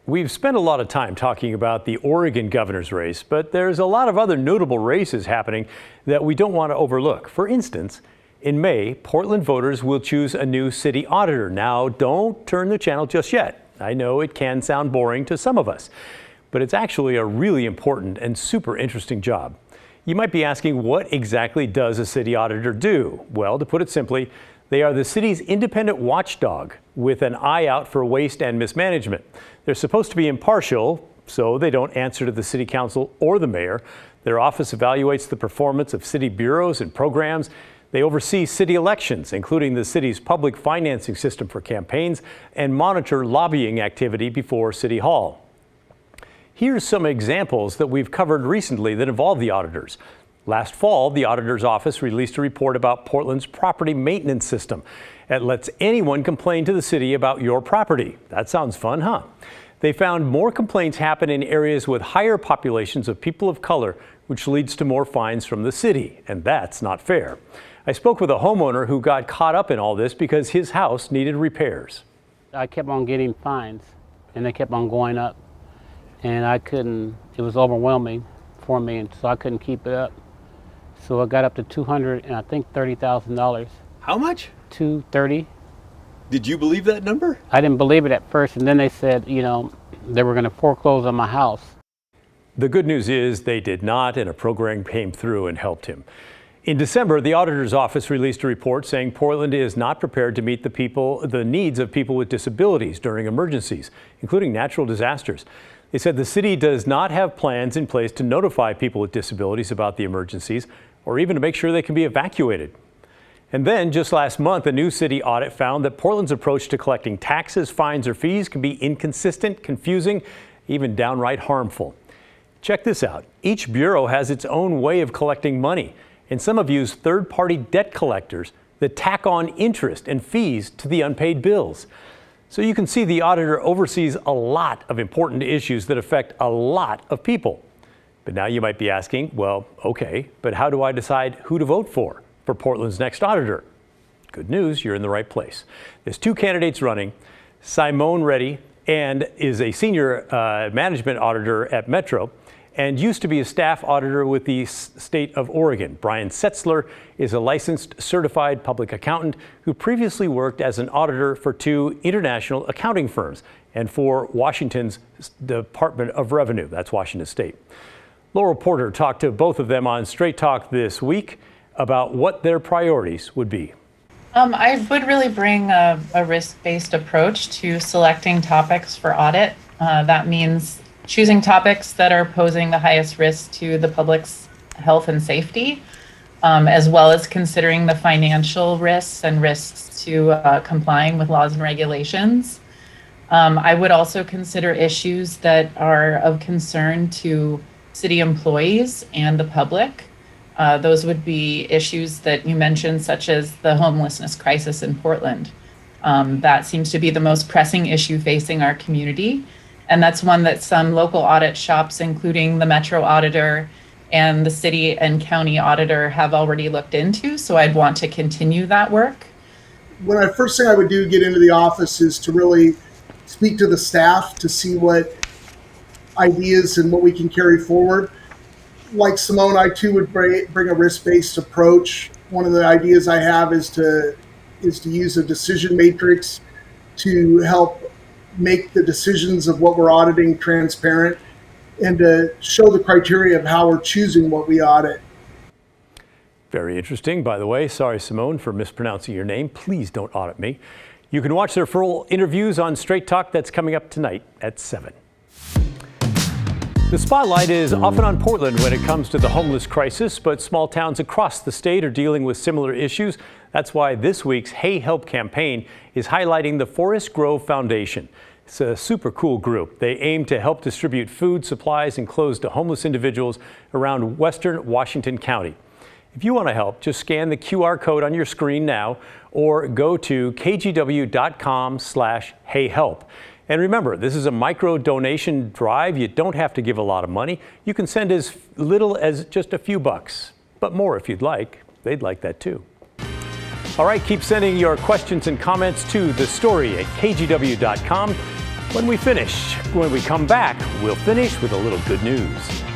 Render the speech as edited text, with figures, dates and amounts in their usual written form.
We've spent a lot of time talking about the Oregon governor's race, but there's a lot of other notable races happening that we don't want to overlook. For instance, in May, Portland voters will choose a new city auditor. Now, don't turn the channel just yet. I know it can sound boring to some of us, but it's actually a really important and super interesting job. You might be asking, what exactly does a city auditor do? Well, to put it simply, they are the city's independent watchdog with an eye out for waste and mismanagement. They're supposed to be impartial, so they don't answer to the city council or the mayor. Their office evaluates the performance of city bureaus and programs. They oversee city elections, including the city's public financing system for campaigns, and monitor lobbying activity before City Hall. Here's some examples that we've covered recently that involve the auditors. Last fall, the auditor's office released a report about Portland's property maintenance system. It lets anyone complain to the city about your property. That sounds fun, huh? They found more complaints happen in areas with higher populations of people of color, which leads to more fines from the city, and that's not fair. I spoke with a homeowner who got caught up in all this because his house needed repairs. I kept on getting fines, and they kept on going up, and it was overwhelming for me, and so I couldn't keep it up. So I got up to $30,000. How much? $230,000. Did you believe that number? I didn't believe it at first, and then they said, they were going to foreclose on my house. The good news is they did not, and a program came through and helped him. In December, the auditor's office released a report saying Portland is not prepared to meet the needs of people with disabilities during emergencies, including natural disasters. They said the city does not have plans in place to notify people with disabilities about the emergencies or even to make sure they can be evacuated. And then just last month, a new city audit found that Portland's approach to collecting taxes, fines, or fees can be inconsistent, confusing, even downright harmful. Check this out. Each bureau has its own way of collecting money, and some have used third-party debt collectors that tack on interest and fees to the unpaid bills. So you can see the auditor oversees a lot of important issues that affect a lot of people. But now you might be asking, well, okay, but how do I decide who to vote for Portland's next auditor? Good news, you're in the right place. There's two candidates running. Simone Reddy is a senior management auditor at Metro and used to be a staff auditor with the state of Oregon. Brian Setzler is a licensed certified public accountant who previously worked as an auditor for two international accounting firms and for Washington's Department of Revenue. That's Washington State. Laurel Porter talked to both of them on Straight Talk this week about what their priorities would be. I would really bring a risk-based approach to selecting topics for audit. That means choosing topics that are posing the highest risk to the public's health and safety, as well as considering the financial risks and risks to complying with laws and regulations. I would also consider issues that are of concern to city employees and the public. Those would be issues that you mentioned, such as the homelessness crisis in Portland. That seems to be the most pressing issue facing our community. And that's one that some local audit shops, including the Metro Auditor and the city and county auditor, have already looked into. So I'd want to continue that work. First thing I would do get into the office is to really speak to the staff to see what ideas and what we can carry forward. Like Simone, I too would bring a risk-based approach. One of the ideas I have is to use a decision matrix to help make the decisions of what we're auditing transparent and to show the criteria of how we're choosing what we audit. Very interesting, by the way. Sorry, Simone, for mispronouncing your name. Please don't audit me. You can watch their full interviews on Straight Talk. That's coming up tonight at 7. The spotlight is often on Portland when it comes to the homeless crisis, but small towns across the state are dealing with similar issues. That's why this week's Hey Help campaign is highlighting the Forest Grove Foundation. It's a super cool group. They aim to help distribute food, supplies, and clothes to homeless individuals around western Washington County. If you want to help, just scan the QR code on your screen now or go to kgw.com/heyhelp. And remember, this is a micro donation drive. You don't have to give a lot of money. You can send as little as just a few bucks, but more if you'd like. They'd like that too. All right, keep sending your questions and comments to the story at kgw.com. When we come back, we'll finish with a little good news.